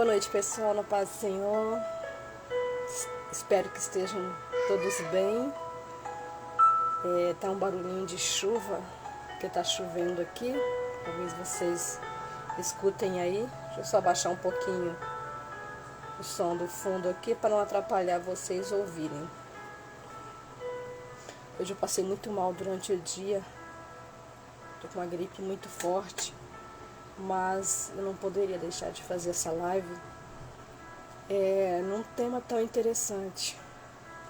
Boa noite, pessoal, na paz do Senhor. Espero que estejam todos bem. Tá um barulhinho de chuva, porque tá chovendo aqui. Talvez vocês escutem aí. Deixa eu só baixar um pouquinho o som do fundo aqui para não atrapalhar vocês ouvirem. Hoje eu passei muito mal durante o dia. Tô com uma gripe muito forte. Mas eu não poderia deixar de fazer essa live num tema tão interessante.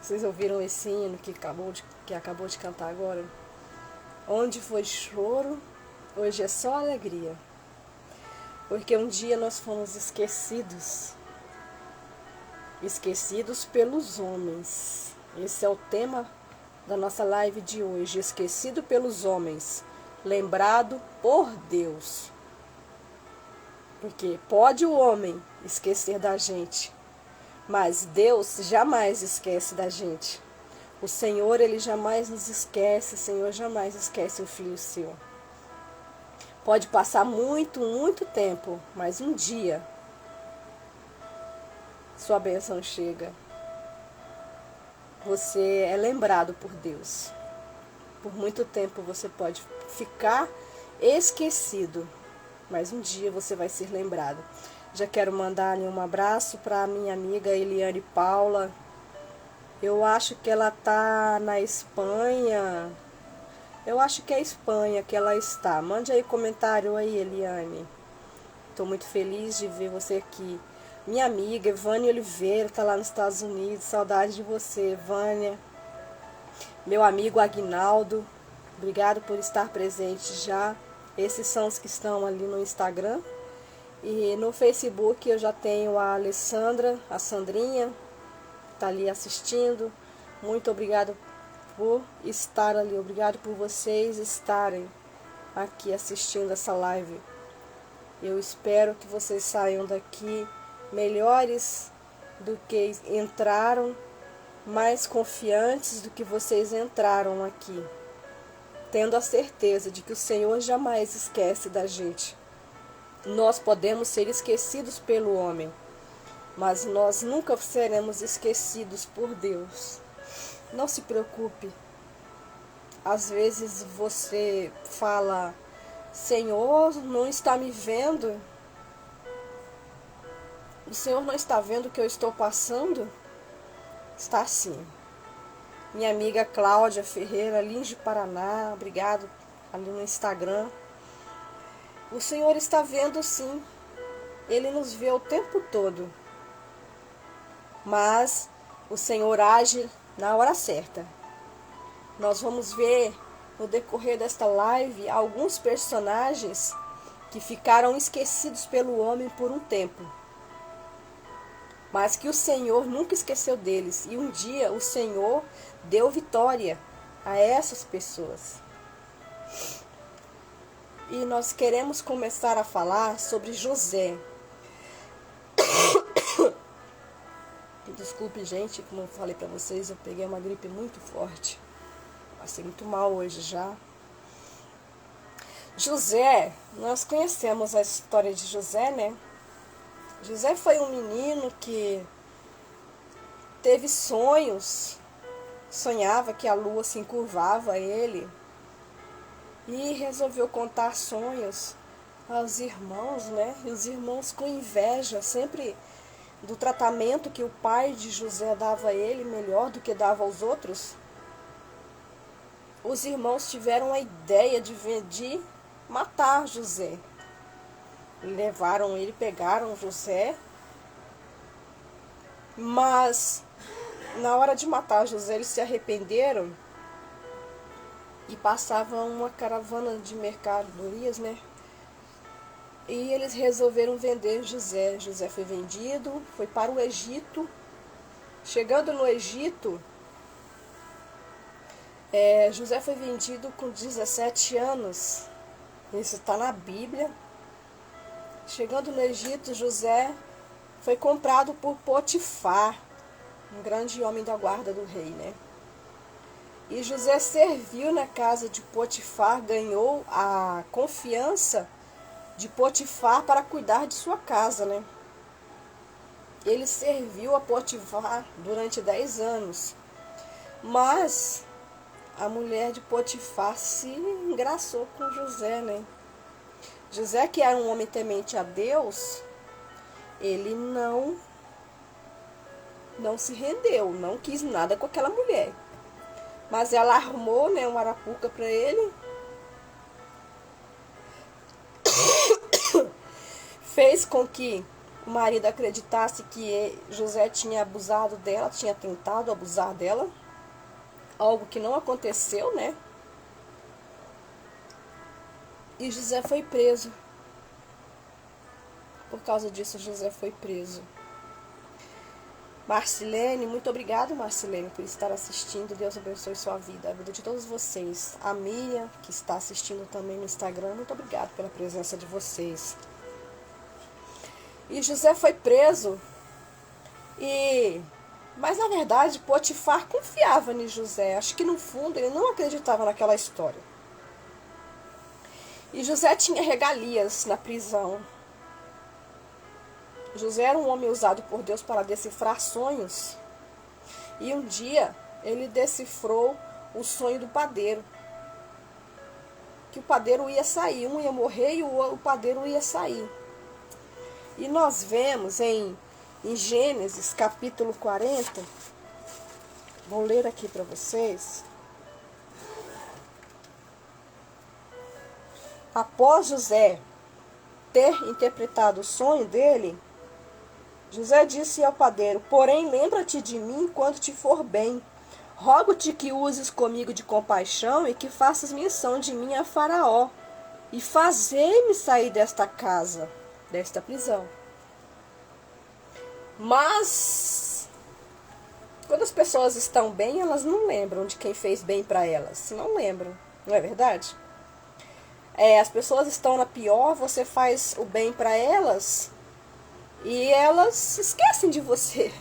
Vocês ouviram esse hino que acabou de cantar agora? Onde foi choro, hoje é só alegria. Porque um dia nós fomos esquecidos pelos homens. Esse é o tema da nossa live de hoje, esquecido pelos homens, lembrado por Deus. Porque pode o homem esquecer da gente, mas Deus jamais esquece da gente. O Senhor, Ele jamais nos esquece, o Senhor jamais esquece o Filho seu. Pode passar muito, muito tempo, mas um dia sua bênção chega. Você é lembrado por Deus. Por muito tempo você pode ficar esquecido, mas um dia você vai ser lembrado. Já quero mandar um abraço para a minha amiga Eliane Paula. Eu acho que ela está na Espanha. Eu acho que é Espanha que ela está. Mande aí comentário aí, Eliane. Estou muito feliz de ver você aqui. Minha amiga Vânia Oliveira está lá nos Estados Unidos. Saudade de você, Vânia. Meu amigo Aguinaldo. Obrigado por estar presente já. Esses são os que estão ali no Instagram. E no Facebook eu já tenho a Alessandra, a Sandrinha, que está ali assistindo. Muito obrigado por estar ali. Obrigado por vocês estarem aqui assistindo essa live. Eu espero que vocês saiam daqui melhores do que entraram, mais confiantes do que vocês entraram aqui, tendo a certeza de que o Senhor jamais esquece da gente. Nós podemos ser esquecidos pelo homem, mas nós nunca seremos esquecidos por Deus. Não se preocupe. Às vezes você fala, Senhor, não está me vendo? O Senhor não está vendo o que eu estou passando? Está sim. Minha amiga Cláudia Ferreira, Lins de Paraná, obrigado, ali no Instagram. O Senhor está vendo sim, Ele nos vê o tempo todo. Mas o Senhor age na hora certa. Nós vamos ver no decorrer desta live alguns personagens que ficaram esquecidos pelo homem por um tempo. Mas que o Senhor nunca esqueceu deles. E um dia o Senhor deu vitória a essas pessoas. E nós queremos começar a falar sobre José. Desculpe, gente, como eu falei para vocês, eu peguei uma gripe muito forte. Passei muito mal hoje já. José, nós conhecemos a história de José, né? José foi um menino que teve sonhos, sonhava que a lua se encurvava a ele e resolveu contar sonhos aos irmãos, né? E os irmãos com inveja sempre do tratamento que o pai de José dava a ele, melhor do que dava aos outros. Os irmãos tiveram a ideia de matar José. Levaram ele, pegaram José, mas na hora de matar José eles se arrependeram e passavam uma caravana de mercadorias, né? E eles resolveram vender José. José foi vendido, foi para o Egito. Chegando no Egito, José foi vendido com 17 anos. Isso está na Bíblia. Chegando no Egito, José foi comprado por Potifar, um grande homem da guarda do rei, né? E José serviu na casa de Potifar, ganhou a confiança de Potifar para cuidar de sua casa, né? Ele serviu a Potifar durante 10 anos. Mas a mulher de Potifar se engraçou com José, né? José, que era um homem temente a Deus, ele não se rendeu, não quis nada com aquela mulher. Mas ela armou, né, uma arapuca para ele. Fez com que o marido acreditasse que José tinha abusado dela, tinha tentado abusar dela. Algo que não aconteceu, né? E José foi preso. Por causa disso, José foi preso. Marcilene, muito obrigada, Marcilene, por estar assistindo. Deus abençoe sua vida, a vida de todos vocês. A Miriam, que está assistindo também no Instagram, muito obrigada pela presença de vocês. E José foi preso. Mas na verdade, Potifar confiava em José. Acho que no fundo ele não acreditava naquela história. E José tinha regalias na prisão. José era um homem usado por Deus para decifrar sonhos. E um dia ele decifrou o sonho do padeiro. Que o padeiro ia sair, um ia morrer e o padeiro ia sair. E nós vemos em Gênesis capítulo 40, vou ler aqui para vocês. Após José ter interpretado o sonho dele, José disse ao padeiro: porém, lembra-te de mim quando te for bem. Rogo-te que uses comigo de compaixão e que faças menção de mim a Faraó, e fazei-me sair desta casa, desta prisão. Mas, quando as pessoas estão bem, elas não lembram de quem fez bem para elas. Não lembram, não é verdade? As pessoas estão na pior, você faz o bem para elas e elas esquecem de você.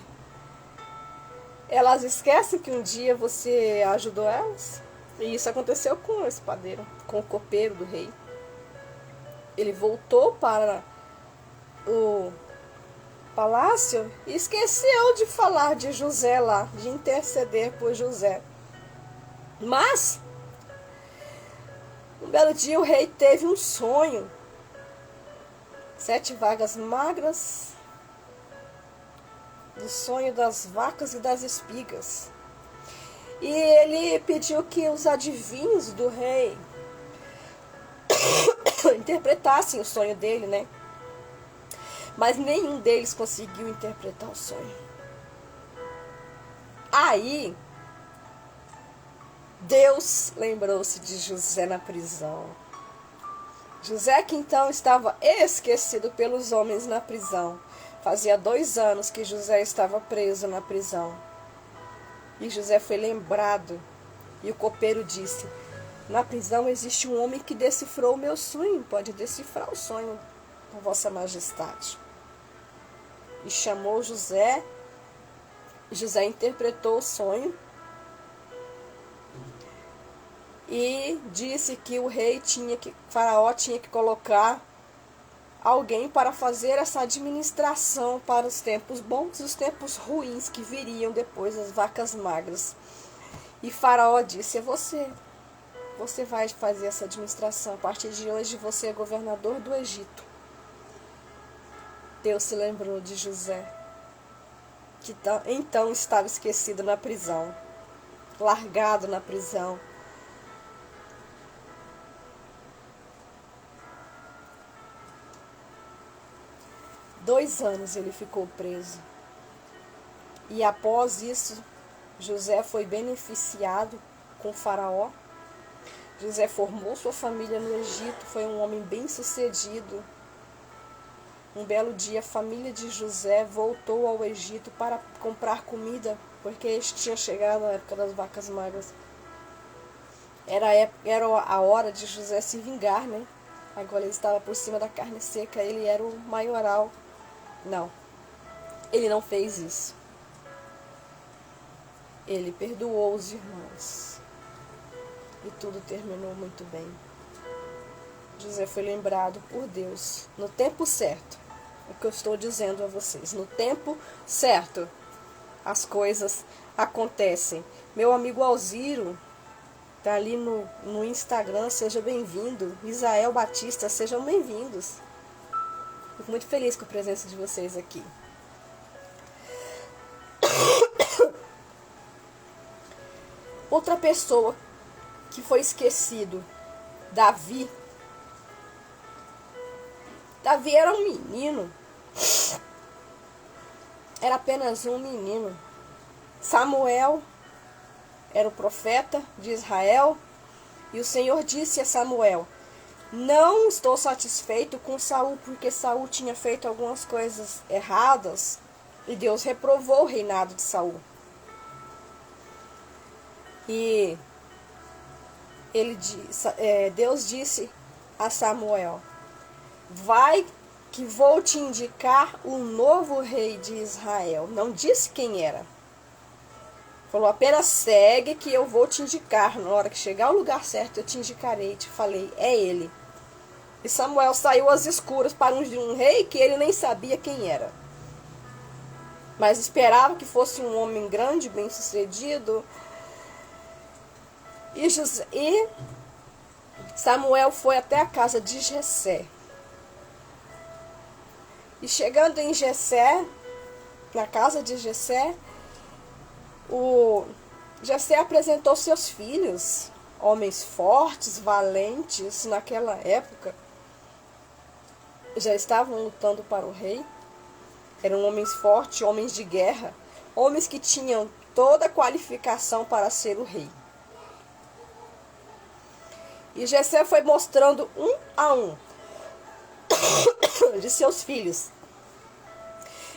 Elas esquecem que um dia você ajudou elas. E isso aconteceu com esse padeiro, com o copeiro do rei. Ele voltou para o palácio e esqueceu de falar de José lá, de interceder por José. Mas um belo dia o rei teve um sonho. 7 vagas magras, do sonho das vacas e das espigas. E ele pediu que os adivinhos do rei interpretassem o sonho dele, né? Mas nenhum deles conseguiu interpretar o sonho. Aí, Deus lembrou-se de José na prisão. José, que então estava esquecido pelos homens na prisão. Fazia 2 anos que José estava preso na prisão. E José foi lembrado. E o copeiro disse: na prisão existe um homem que decifrou o meu sonho. Pode decifrar o sonho com vossa majestade. E chamou José. José interpretou o sonho. E disse que Faraó tinha que colocar alguém para fazer essa administração para os tempos bons e os tempos ruins que viriam depois das vacas magras. E Faraó disse: é você. Você vai fazer essa administração. A partir de hoje você é governador do Egito. Deus se lembrou de José, que então estava esquecido na prisão, largado na prisão. Dois anos ele ficou preso. E após isso, José foi beneficiado com Faraó. José formou sua família no Egito, foi um homem bem-sucedido. Um belo dia, a família de José voltou ao Egito para comprar comida, porque eles tinham chegado na época das vacas magras. Era a hora de José se vingar, né? Agora ele estava por cima da carne seca, ele era o maioral. Não, ele não fez isso. Ele perdoou os irmãos. E tudo terminou muito bem. José foi lembrado por Deus no tempo certo. o que eu estou dizendo a vocês. No tempo certo, as coisas acontecem. Meu amigo Alziro tá ali no Instagram, seja bem-vindo. Isael Batista, sejam bem-vindos. Fico muito feliz com a presença de vocês aqui. Outra pessoa que foi esquecido, Davi. Davi era um menino. Era apenas um menino. Samuel era o profeta de Israel. E o Senhor disse a Samuel: não estou satisfeito com Saul, porque Saul tinha feito algumas coisas erradas. E Deus reprovou o reinado de Saul. E Deus disse a Samuel: vai que vou te indicar um novo rei de Israel. Não disse quem era. Falou, apenas segue que eu vou te indicar. Na hora que chegar ao lugar certo, eu te indicarei. Te falei, é ele. E Samuel saiu às escuras para um rei que ele nem sabia quem era. Mas esperava que fosse um homem grande, bem-sucedido. E Samuel foi até a casa de Jessé. E chegando em Jessé, na casa de Jessé, Jessé apresentou seus filhos, homens fortes, valentes, naquela época. Já estavam lutando para o rei. Eram homens fortes, homens de guerra, homens que tinham toda a qualificação para ser o rei. E Jessé foi mostrando um a um de seus filhos.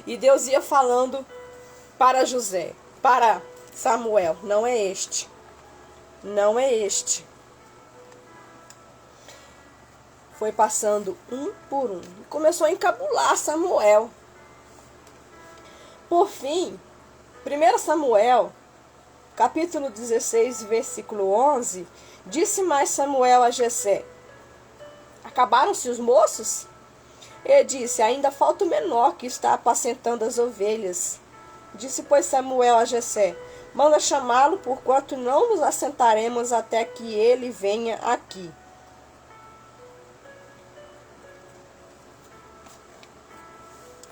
E Deus ia falando para Samuel, não é este. Não é este. Foi passando um por um. E começou a encabular Samuel. Por fim, 1 Samuel, capítulo 16, versículo 11, disse mais Samuel a Jessé: acabaram-se os moços? Ele disse: ainda falta o menor que está apacentando as ovelhas. Disse, pois, Samuel a Jessé: manda chamá-lo, porquanto não nos assentaremos até que ele venha aqui.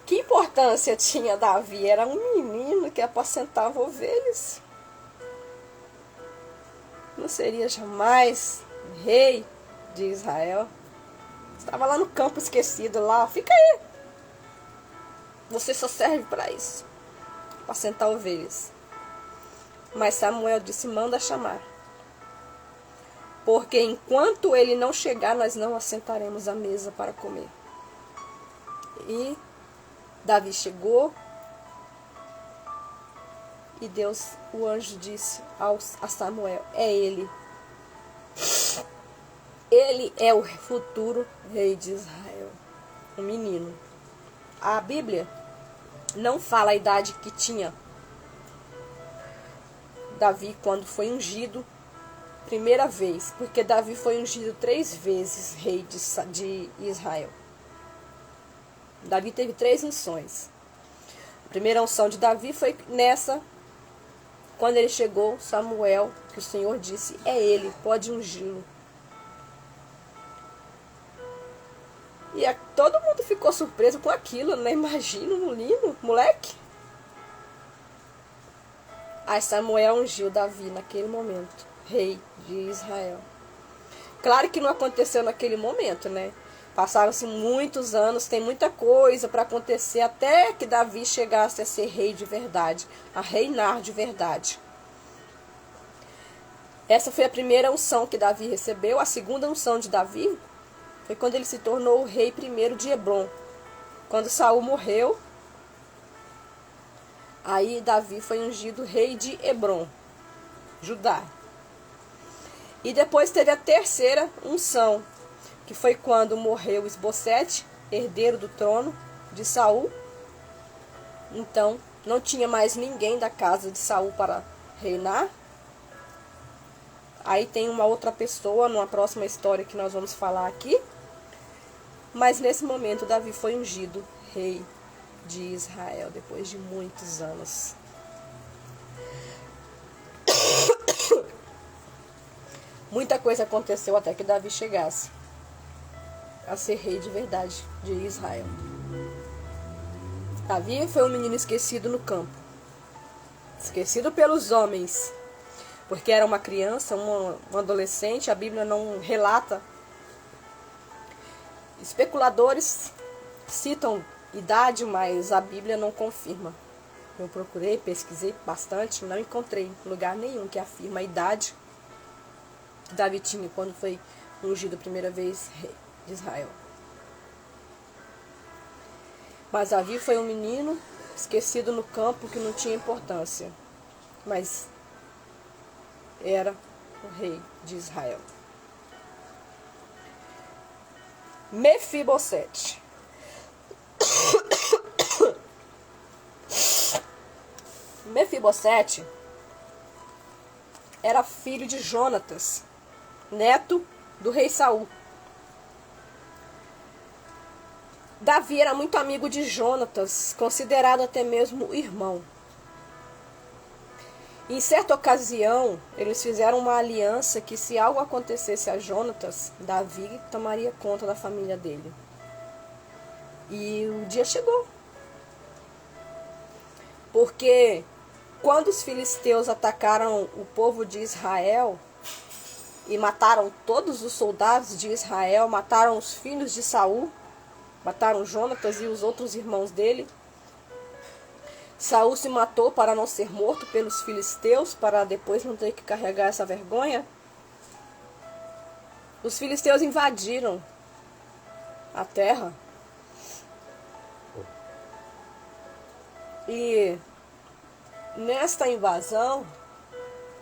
Que importância tinha Davi? Era um menino que apacentava ovelhas. Não seria jamais rei de Israel. Estava lá no campo esquecido, lá, fica aí. Você só serve para isso, apacentar ovelhas. Mas Samuel disse, manda chamar. Porque enquanto ele não chegar, nós não assentaremos à mesa para comer. E Davi chegou. E Deus, o anjo disse a Samuel, é ele. Ele é o futuro rei de Israel. Um menino. A Bíblia não fala a idade que tinha Davi quando foi ungido primeira vez. Porque Davi foi ungido 3 vezes rei de Israel. Davi teve 3 unções. A primeira unção de Davi foi nessa. Quando ele chegou, Samuel, que o Senhor disse, é ele, pode ungí-lo. E todo mundo ficou surpreso com aquilo, né? Imagina um menino, moleque. Aí Samuel ungiu Davi naquele momento, rei de Israel. Claro que não aconteceu naquele momento, né? Passaram-se muitos anos, tem muita coisa para acontecer até que Davi chegasse a ser rei de verdade, a reinar de verdade. Essa foi a primeira unção que Davi recebeu. A segunda unção de Davi foi quando ele se tornou o rei primeiro de Hebrom. Quando Saul morreu, aí Davi foi ungido rei de Hebrom, Judá. E depois teve a terceira unção, que foi quando morreu Isbosete, herdeiro do trono de Saul. Então, não tinha mais ninguém da casa de Saul para reinar. Aí tem uma outra pessoa, numa próxima história que nós vamos falar aqui. Mas nesse momento, Davi foi ungido rei de Israel, depois de muitos anos. Muita coisa aconteceu até que Davi chegasse a ser rei de verdade de Israel. Davi foi um menino esquecido no campo, esquecido pelos homens, porque era uma criança, um adolescente. A Bíblia não relata. Especuladores citam idade, mas a Bíblia não confirma. Eu procurei, pesquisei bastante, não encontrei lugar nenhum que afirma a idade que Davi tinha quando foi ungido a primeira vez rei de Israel. Mas Davi foi um menino esquecido no campo que não tinha importância, mas era o rei de Israel. Mefibosete. Mefibosete era filho de Jonatas, neto do rei Saul. Davi era muito amigo de Jonatas, considerado até mesmo irmão. Em certa ocasião, eles fizeram uma aliança que, se algo acontecesse a Jonatas, Davi tomaria conta da família dele. E o dia chegou. Porque quando os filisteus atacaram o povo de Israel e mataram todos os soldados de Israel, mataram os filhos de Saul, mataram Jonatas e os outros irmãos dele, Saul se matou para não ser morto pelos filisteus, para depois não ter que carregar essa vergonha. Os filisteus invadiram a terra. E nesta invasão,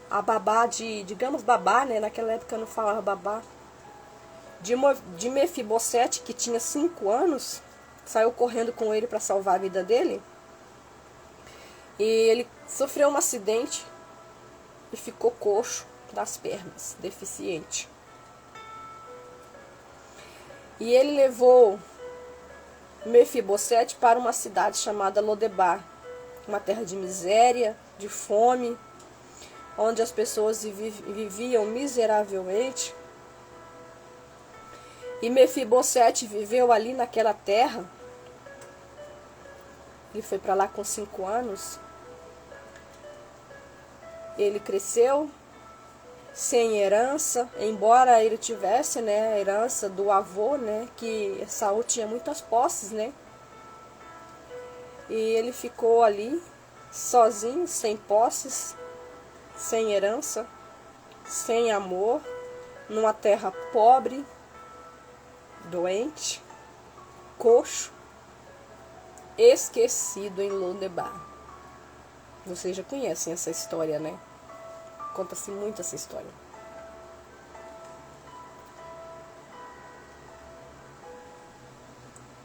a babá digamos babá, né? Naquela época eu não falava babá. De Mefibosete, que tinha 5 anos, saiu correndo com ele para salvar a vida dele. E ele sofreu um acidente e ficou coxo das pernas, deficiente. E ele levou Mefibosete para uma cidade chamada Lodebar, uma terra de miséria, de fome, onde as pessoas viviam miseravelmente. E Mefibosete viveu ali naquela terra. Ele foi para lá com 5 anos. Ele cresceu sem herança, embora ele tivesse, né, a herança do avô, né, que Saul tinha muitas posses, né? E ele ficou ali sozinho, sem posses, sem herança, sem amor, numa terra pobre, doente, coxo, esquecido em Lodebar. Vocês já conhecem essa história, né? Conta-se muito essa história.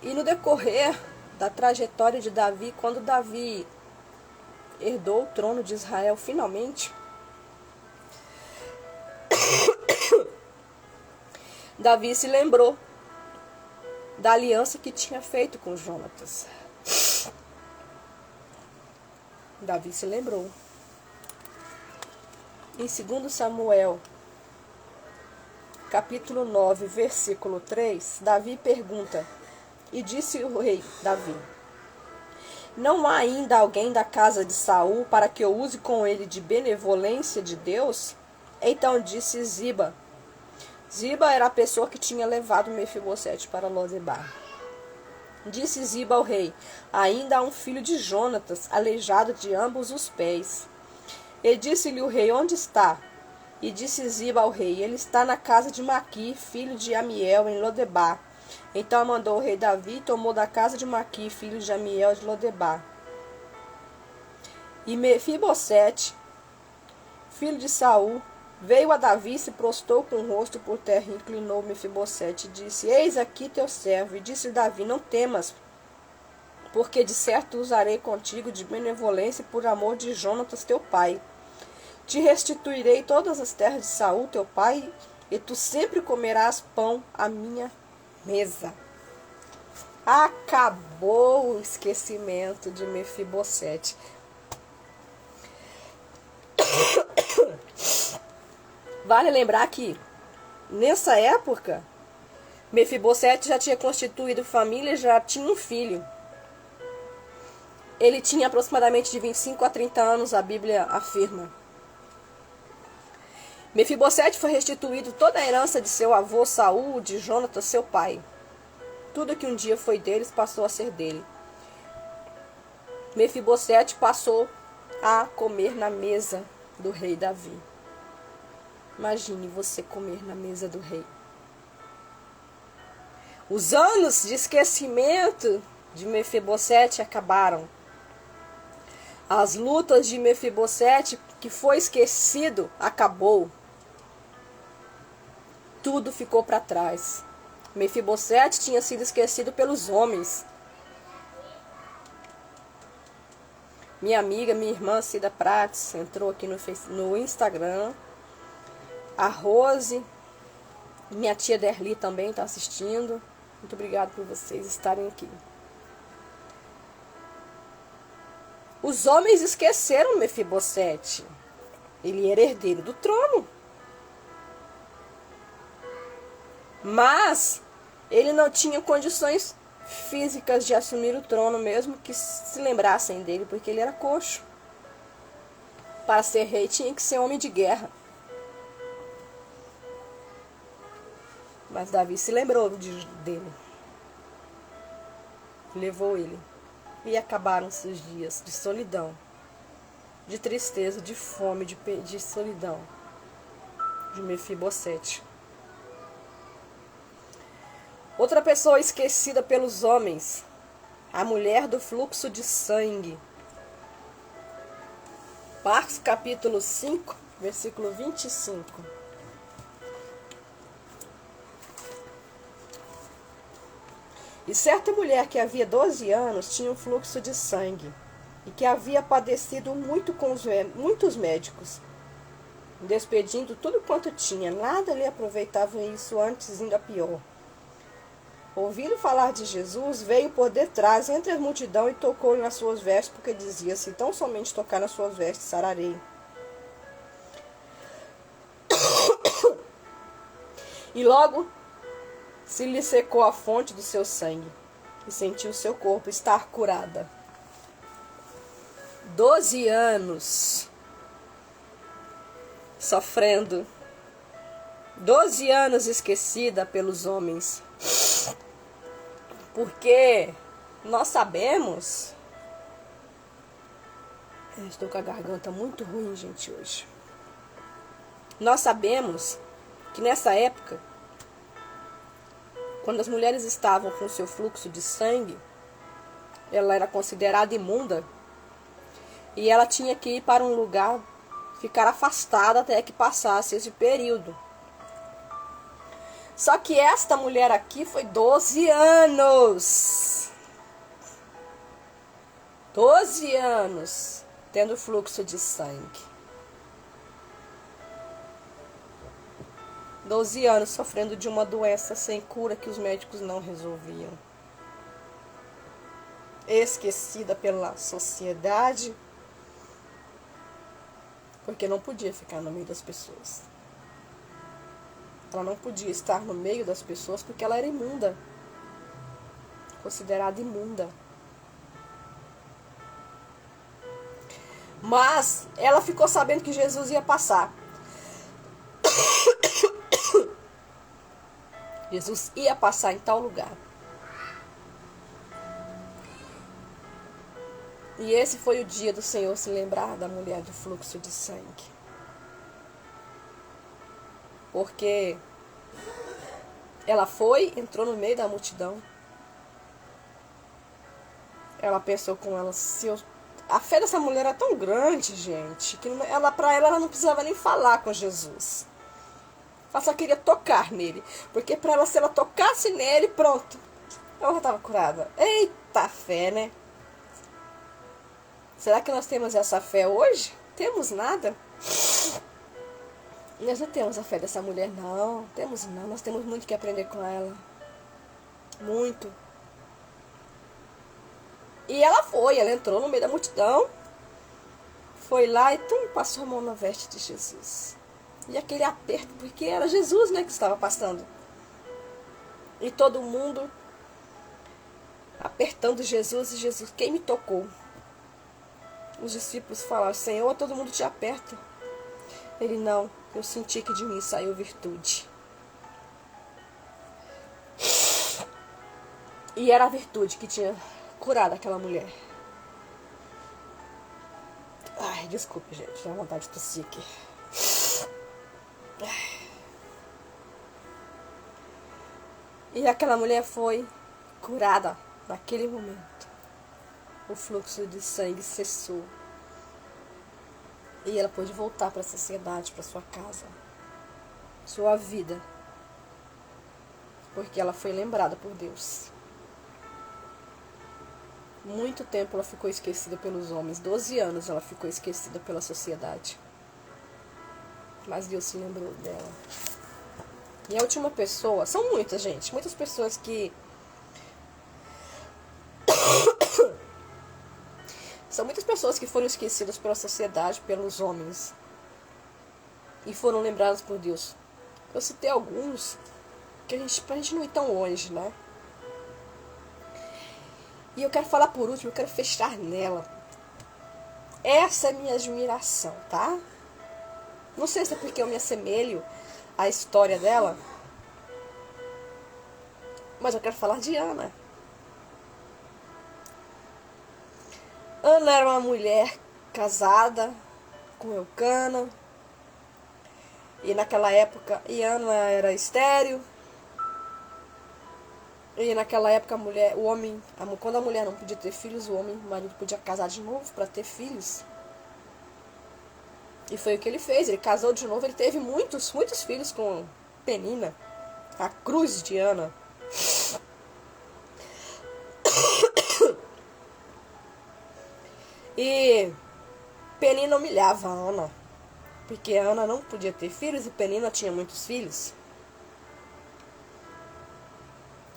E no decorrer da trajetória de Davi, quando Davi herdou o trono de Israel finalmente, Davi se lembrou da aliança que tinha feito com Jonatas. Davi se lembrou. Em 2 Samuel, capítulo 9, versículo 3, Davi pergunta, e disse o rei Davi: não há ainda alguém da casa de Saul para que eu use com ele de benevolência de Deus? Então disse Ziba. Ziba era a pessoa que tinha levado Mefibosete para Lodebar. Disse Ziba ao rei: ainda há um filho de Jonatas, aleijado de ambos os pés. E disse-lhe o rei: onde está? E disse Ziba ao rei: ele está na casa de Maqui, filho de Amiel, em Lodebar. Então mandou o rei Davi e tomou da casa de Maqui, filho de Amiel, de Lodebar. E Mefibosete, filho de Saul, veio a Davi e se prostrou com o rosto por terra e inclinou Mefibosete e disse: eis aqui teu servo. E disse Davi: não temas, porque de certo usarei contigo de benevolência por amor de Jonatas teu pai. Te restituirei todas as terras de Saul teu pai, e tu sempre comerás pão à minha mesa. Acabou o esquecimento de Mefibosete. Vale lembrar que, nessa época, Mefibosete já tinha constituído família e já tinha um filho. Ele tinha aproximadamente de 25 a 30 anos, a Bíblia afirma. Mefibosete foi restituído toda a herança de seu avô Saul, de Jonatas, seu pai. Tudo que um dia foi deles passou a ser dele. Mefibosete passou a comer na mesa do rei Davi. Imagine você comer na mesa do rei. Os anos de esquecimento de Mefibosete acabaram. As lutas de Mefibosete, que foi esquecido, acabou. Tudo ficou para trás. Mefibosete tinha sido esquecido pelos homens. Minha amiga, minha irmã Cida Prates entrou aqui no Instagram. A Rose, minha tia Derli também está assistindo. Muito obrigada por vocês estarem aqui. Os homens esqueceram Mefibosete. Ele era herdeiro do trono. Mas ele não tinha condições físicas de assumir o trono, mesmo que se lembrassem dele, porque ele era coxo. Para ser rei tinha que ser homem de guerra. Mas Davi se lembrou dele. Levou ele. E acabaram-se os dias de solidão, de tristeza, de fome, de solidão de Mefibosete. Outra pessoa esquecida pelos homens, a mulher do fluxo de sangue. Marcos capítulo 5, versículo 25. E certa mulher que havia 12 anos tinha um fluxo de sangue, e que havia padecido muito com muitos médicos, despedindo tudo quanto tinha, nada lhe aproveitava isso, antes ainda pior. Ouvindo falar de Jesus, veio por detrás, entre a multidão, e tocou-lhe nas suas vestes, porque dizia: se tão somente tocar nas suas vestes, sararei. E logo se lhe secou a fonte do seu sangue, e sentiu seu corpo estar curada. 12 anos sofrendo, 12 anos esquecida pelos homens, porque nós sabemos... Eu estou com a garganta muito ruim, gente, hoje. Nós sabemos que nessa época, quando as mulheres estavam com seu fluxo de sangue, ela era considerada imunda e ela tinha que ir para um lugar, ficar afastada até que passasse esse período. Só que esta mulher aqui foi 12 anos. 12 anos tendo fluxo de sangue. 12 anos sofrendo de uma doença sem cura que os médicos não resolviam. Esquecida pela sociedade, porque não podia ficar no meio das pessoas. Ela não podia estar no meio das pessoas porque ela era imunda. Considerada imunda. Mas ela ficou sabendo que Jesus ia passar. Jesus ia passar em tal lugar. E esse foi o dia do Senhor se lembrar da mulher do fluxo de sangue. Porque ela foi, entrou no meio da multidão. Ela pensou com ela, a fé dessa mulher era tão grande, gente, que para ela não precisava nem falar com Jesus. Ela só queria tocar nele. Porque para ela, se ela tocasse nele, pronto, ela já estava curada. Eita fé, né? Será que nós temos essa fé hoje? Temos nada? Nós não temos a fé dessa mulher, não. Temos não. Nós temos muito que aprender com ela. Muito. E ela entrou no meio da multidão, foi lá e passou a mão na veste de Jesus. E aquele aperto, porque era Jesus, né, que estava passando. E todo mundo apertando Jesus, e Jesus, quem me tocou? Os discípulos falaram, Senhor, todo mundo te aperta. Ele, não, eu senti que de mim saiu virtude. E era a virtude que tinha curado aquela mulher. Ai, desculpa, gente, dá vontade de tossir aqui. E aquela mulher foi curada naquele momento. O fluxo de sangue cessou. E ela pôde voltar para a sociedade, para sua casa, sua vida. Porque ela foi lembrada por Deus. Muito tempo ela ficou esquecida pelos homens. 12 anos ela ficou esquecida pela sociedade. Mas Deus se lembrou dela. E a última pessoa, são muitas, gente, muitas pessoas que são muitas pessoas que foram esquecidas pela sociedade, pelos homens, e foram lembradas por Deus. Eu citei alguns que pra gente não ir tão longe, né? E eu quero falar por último, eu quero fechar nela. Essa é minha admiração, tá? Não sei se é porque eu me assemelho à história dela, mas eu quero falar de Ana. Ana era uma mulher casada com Eucana. E naquela época, Ana era estéril. E naquela época quando a mulher não podia ter filhos, o marido podia casar de novo para ter filhos. E foi o que ele fez, ele casou de novo, ele teve muitos filhos com Penina, a cruz de Ana. E Penina humilhava a Ana, porque a Ana não podia ter filhos e Penina tinha muitos filhos.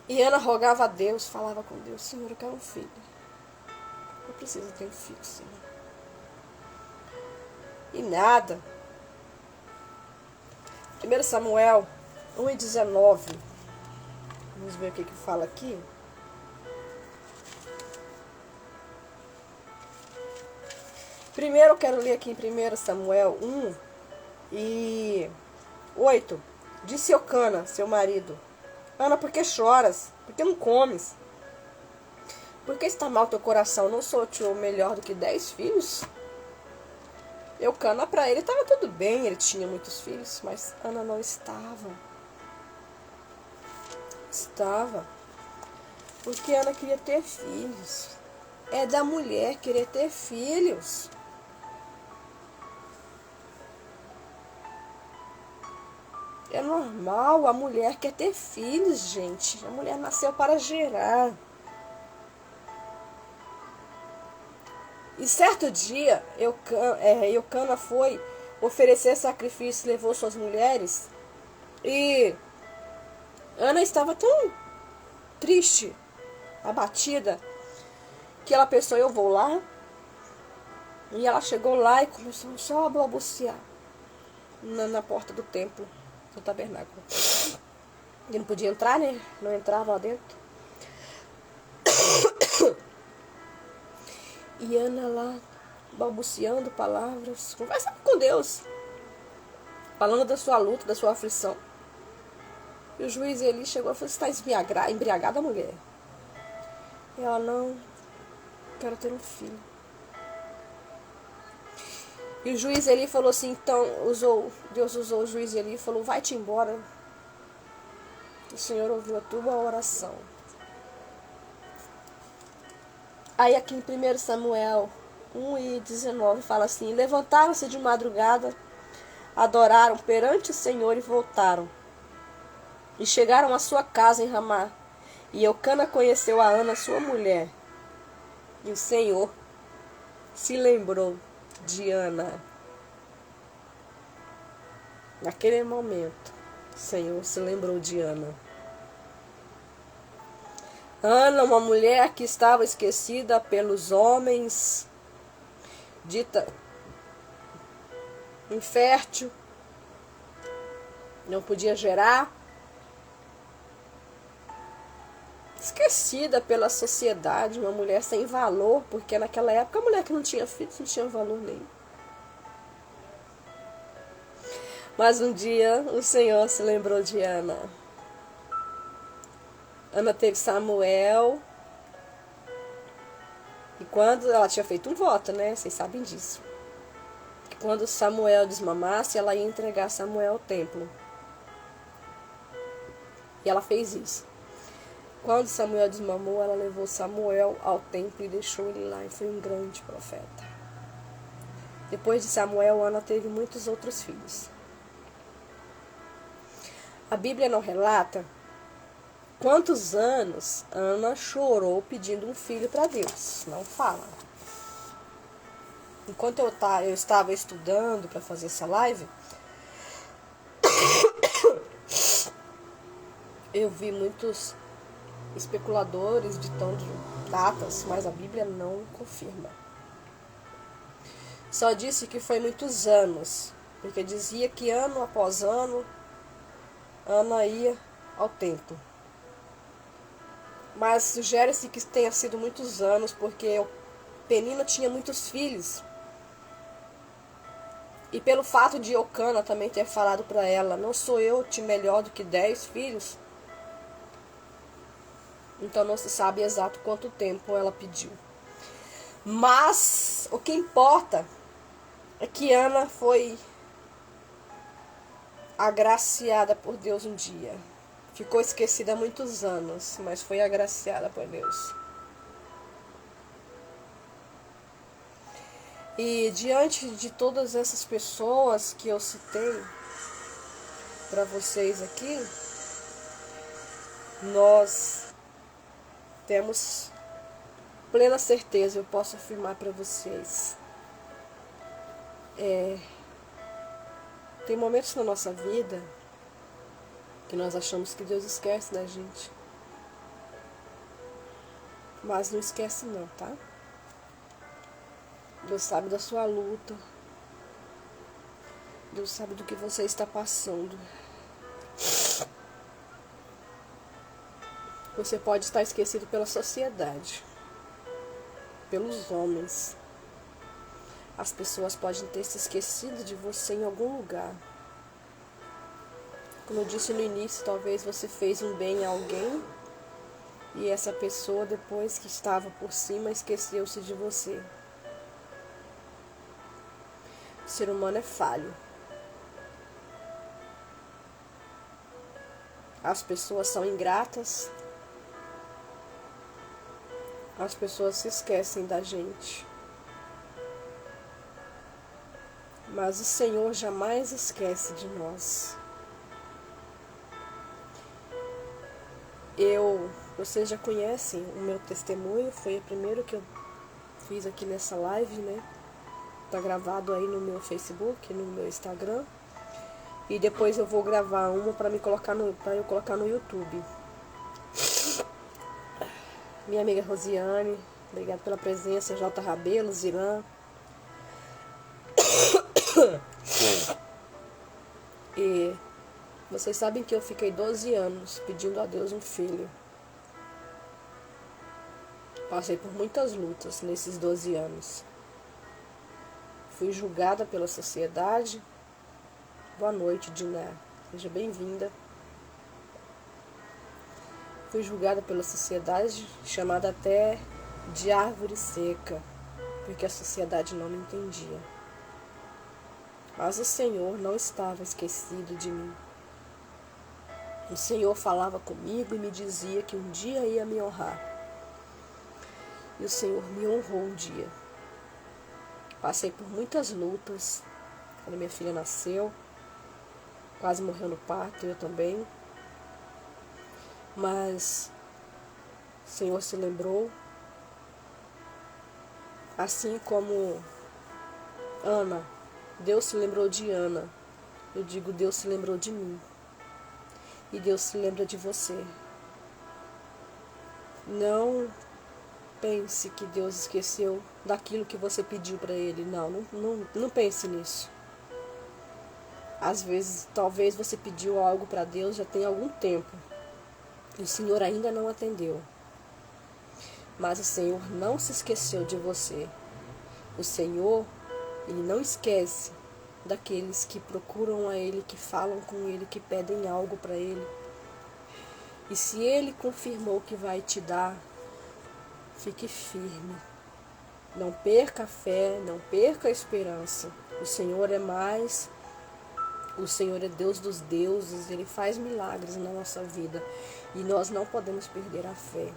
E Ana rogava a Deus, falava com Deus, Senhor, eu quero um filho. Eu preciso ter um filho, Senhor. E nada. 1 Samuel 1:19. Vamos ver o que fala aqui. Primeiro eu quero ler aqui em 1 Samuel 1:8. Disse Eucana, seu marido, Ana, por que choras? Por que não comes? Por que está mal teu coração? Não sou eu melhor do que 10 filhos? Eucana, para ele estava tudo bem, ele tinha muitos filhos, mas Ana não estava. Porque Ana queria ter filhos. É da mulher querer ter filhos. É normal, a mulher quer ter filhos, gente. A mulher nasceu para gerar. E certo dia, Eucana foi oferecer sacrifício, levou suas mulheres. E Ana estava tão triste, abatida, que ela pensou, eu vou lá. E ela chegou lá e começou só a balbuciar na porta do templo, do tabernáculo. E não podia entrar, né? Não entrava lá dentro. E Ana lá, balbuciando palavras, conversando com Deus, falando da sua luta, da sua aflição. E o juiz Eli chegou e falou, você está embriagada, mulher? E ela, não, quero ter um filho. E o juiz Eli falou assim, então, Deus usou o juiz Eli e falou, vai-te embora. O Senhor ouviu a tua oração. Aí aqui em 1 Samuel 1:19 fala assim, levantaram-se de madrugada, adoraram perante o Senhor e voltaram. E chegaram à sua casa em Ramá. E Eucana conheceu a Ana, sua mulher. E o Senhor se lembrou de Ana. Naquele momento, o Senhor se lembrou de Ana. Ana, uma mulher que estava esquecida pelos homens, dita infértil, não podia gerar, esquecida pela sociedade, uma mulher sem valor, porque naquela época a mulher que não tinha filhos não tinha valor nenhum. Mas um dia o Senhor se lembrou de Ana. Ana teve Samuel. E quando ela tinha feito um voto, né? Vocês sabem disso. Que quando Samuel desmamasse, ela ia entregar Samuel ao templo. E ela fez isso. Quando Samuel desmamou, ela levou Samuel ao templo e deixou ele lá. E foi um grande profeta. Depois de Samuel, Ana teve muitos outros filhos. A Bíblia não relata quantos anos Ana chorou pedindo um filho para Deus. Não fala. Enquanto eu estava estudando para fazer essa live, eu vi muitos especuladores ditando datas, mas a Bíblia não confirma. Só disse que foi muitos anos, porque dizia que ano após ano, Ana ia ao templo. Mas sugere-se que tenha sido muitos anos, porque Penina tinha muitos filhos. E pelo fato de Eucana também ter falado para ela, não sou eu te melhor do que 10 filhos? Então não se sabe exato quanto tempo ela pediu. Mas o que importa é que Ana foi agraciada por Deus um dia. Ficou esquecida há muitos anos, mas foi agraciada por Deus. E diante de todas essas pessoas que eu citei para vocês aqui, nós temos plena certeza, eu posso afirmar para vocês. Tem momentos na nossa vida que nós achamos que Deus esquece da gente. Mas não esquece não, tá? Deus sabe da sua luta. Deus sabe do que você está passando. Você pode estar esquecido pela sociedade, pelos homens. As pessoas podem ter se esquecido de você em algum lugar. Como eu disse no início, talvez você fez um bem a alguém e essa pessoa, depois que estava por cima, esqueceu-se de você. O ser humano é falho. As pessoas são ingratas. As pessoas se esquecem da gente. Mas o Senhor jamais esquece de nós. Vocês já conhecem o meu testemunho, foi o primeiro que eu fiz aqui nessa live, né? Tá gravado aí no meu Facebook, no meu Instagram. E depois eu vou gravar uma para eu colocar no YouTube. Minha amiga Rosiane, obrigada pela presença, J. Rabelo, Zirã. E vocês sabem que eu fiquei 12 anos pedindo a Deus um filho. Passei por muitas lutas nesses 12 anos. Fui julgada pela sociedade. Boa noite, Diné. Seja bem-vinda. Fui julgada pela sociedade, chamada até de árvore seca, porque a sociedade não me entendia. Mas o Senhor não estava esquecido de mim. O Senhor falava comigo e me dizia que um dia ia me honrar. E o Senhor me honrou um dia. Passei por muitas lutas. Quando minha filha nasceu, quase morreu no parto, eu também. Mas o Senhor se lembrou. Assim como Ana, Deus se lembrou de Ana. Eu digo, Deus se lembrou de mim. E Deus se lembra de você. Não pense que Deus esqueceu daquilo que você pediu para Ele. Não pense nisso. Às vezes, talvez você pediu algo para Deus já tem algum tempo. E o Senhor ainda não atendeu. Mas o Senhor não se esqueceu de você. O Senhor, Ele não esquece daqueles que procuram a Ele, que falam com Ele, que pedem algo para Ele. E se Ele confirmou que vai te dar, fique firme. Não perca a fé, não perca a esperança. O Senhor é mais, o Senhor é Deus dos deuses, Ele faz milagres na nossa vida. E nós não podemos perder a fé.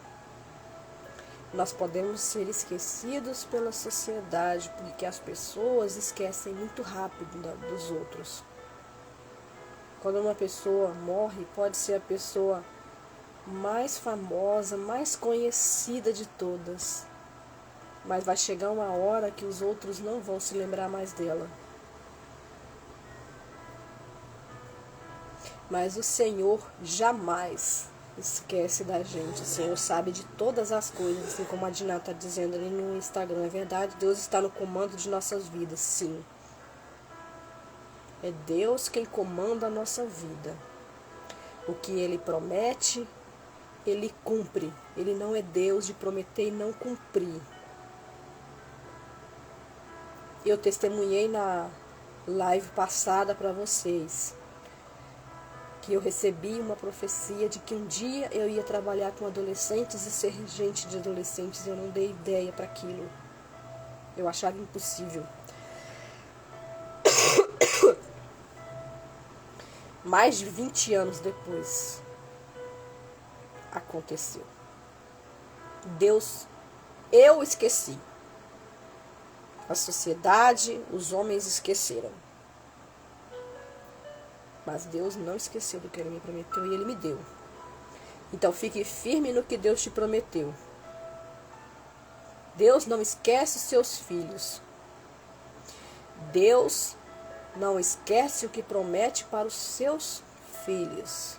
Nós podemos ser esquecidos pela sociedade, porque as pessoas esquecem muito rápido dos outros. Quando uma pessoa morre, pode ser a pessoa mais famosa, mais conhecida de todas. Mas vai chegar uma hora que os outros não vão se lembrar mais dela. Mas o Senhor jamais esquece da gente. O Senhor sabe de todas as coisas, assim como a Dina está dizendo ali no Instagram. É verdade, Deus está no comando de nossas vidas, sim. É Deus quem comanda a nossa vida. O que Ele promete, Ele cumpre. Ele não é Deus de prometer e não cumprir. Eu testemunhei na live passada para vocês que eu recebi uma profecia de que um dia eu ia trabalhar com adolescentes e ser regente de adolescentes. Eu não dei ideia para aquilo. Eu achava impossível. Mais de 20 anos depois, aconteceu. Deus, eu esqueci. A sociedade, os homens esqueceram. Mas Deus não esqueceu do que Ele me prometeu e Ele me deu. Então fique firme no que Deus te prometeu. Deus não esquece os seus filhos. Deus não esquece o que promete para os seus filhos.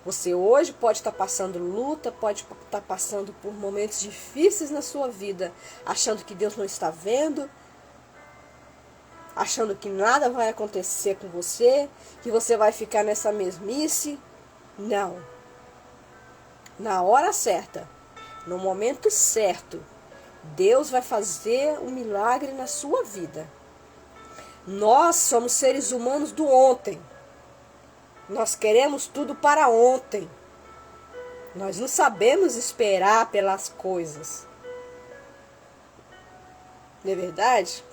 Você hoje pode estar passando luta, pode estar passando por momentos difíceis na sua vida, achando que Deus não está vendo, achando que nada vai acontecer com você, que você vai ficar nessa mesmice. Não. Na hora certa, no momento certo, Deus vai fazer um milagre na sua vida. Nós somos seres humanos do ontem. Nós queremos tudo para ontem. Nós não sabemos esperar pelas coisas. Não é verdade?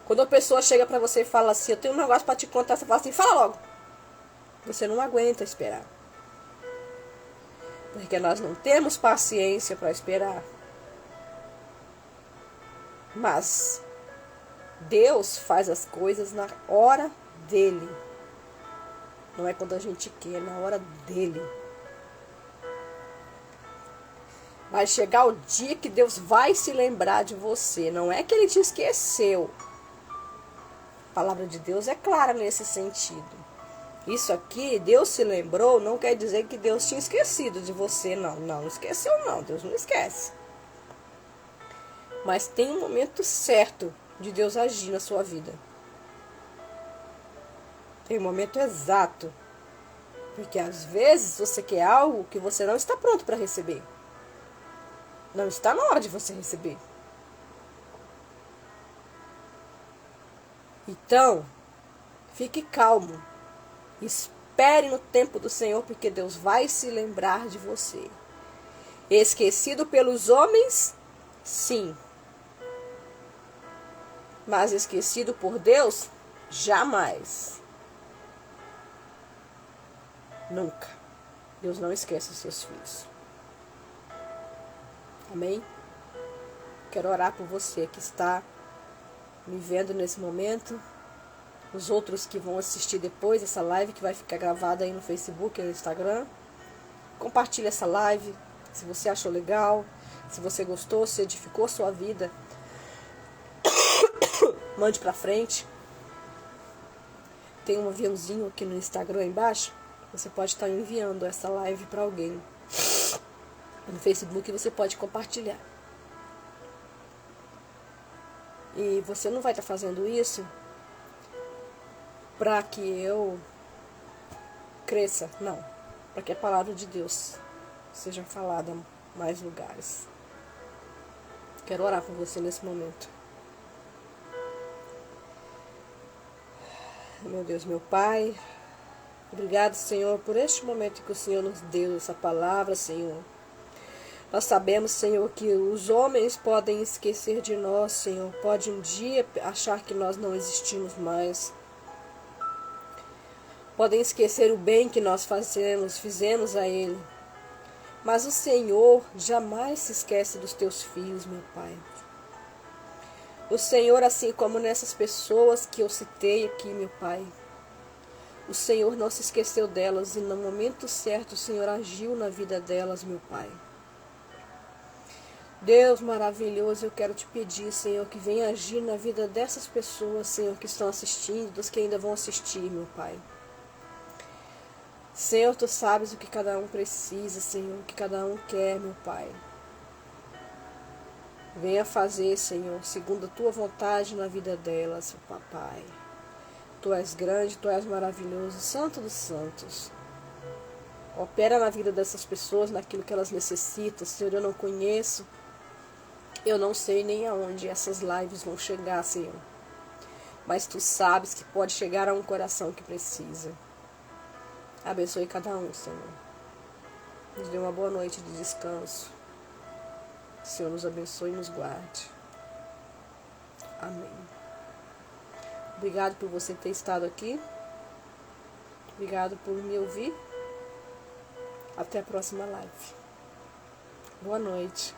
Quando a pessoa chega para você e fala assim, eu tenho um negócio para te contar, você fala assim, fala logo. Você não aguenta esperar. Porque nós não temos paciência para esperar. Mas Deus faz as coisas na hora dele. Não é quando a gente quer, é na hora dele. Vai chegar o dia que Deus vai se lembrar de você. Não é que Ele te esqueceu. A palavra de Deus é clara nesse sentido. Isso aqui, Deus se lembrou, não quer dizer que Deus tinha esquecido de você. Não esqueceu não. Deus não esquece. Mas tem um momento certo de Deus agir na sua vida. Tem um momento exato. Porque às vezes você quer algo que você não está pronto para receber. Não está na hora de você receber. Então, fique calmo. Espere no tempo do Senhor, porque Deus vai se lembrar de você. Esquecido pelos homens, sim. Mas esquecido por Deus, jamais. Nunca. Deus não esquece os seus filhos. Amém? Quero orar por você que está me vendo nesse momento. Os outros que vão assistir depois essa live, que vai ficar gravada aí no Facebook e no Instagram. Compartilhe essa live, se você achou legal, se você gostou, se edificou a sua vida. Mande pra frente. Tem um aviãozinho aqui no Instagram embaixo. Você pode estar enviando essa live para alguém. No Facebook você pode compartilhar. E você não vai estar fazendo isso para que eu cresça, não. Para que a palavra de Deus seja falada em mais lugares. Quero orar por você nesse momento. Meu Deus, meu Pai, obrigado, Senhor, por este momento que o Senhor nos deu essa palavra, Senhor. Nós sabemos, Senhor, que os homens podem esquecer de nós, Senhor. Pode um dia achar que nós não existimos mais. Podem esquecer o bem que nós fizemos a Ele. Mas o Senhor jamais se esquece dos teus filhos, meu Pai. O Senhor, assim como nessas pessoas que eu citei aqui, meu Pai, o Senhor não se esqueceu delas e no momento certo o Senhor agiu na vida delas, meu Pai. Deus maravilhoso, eu quero te pedir, Senhor, que venha agir na vida dessas pessoas, Senhor, que estão assistindo, das que ainda vão assistir, meu Pai. Senhor, tu sabes o que cada um precisa, Senhor, o que cada um quer, meu Pai. Venha fazer, Senhor, segundo a tua vontade na vida delas, papai. Tu és grande, tu és maravilhoso, Santo dos Santos. Opera na vida dessas pessoas, naquilo que elas necessitam. Senhor, eu não conheço, eu não sei nem aonde essas lives vão chegar, Senhor. Mas tu sabes que pode chegar a um coração que precisa. Abençoe cada um, Senhor. Nos dê uma boa noite de descanso. Senhor, nos abençoe e nos guarde. Amém. Obrigado por você ter estado aqui. Obrigado por me ouvir. Até a próxima live. Boa noite.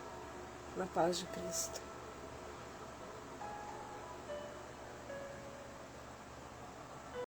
Na paz de Cristo.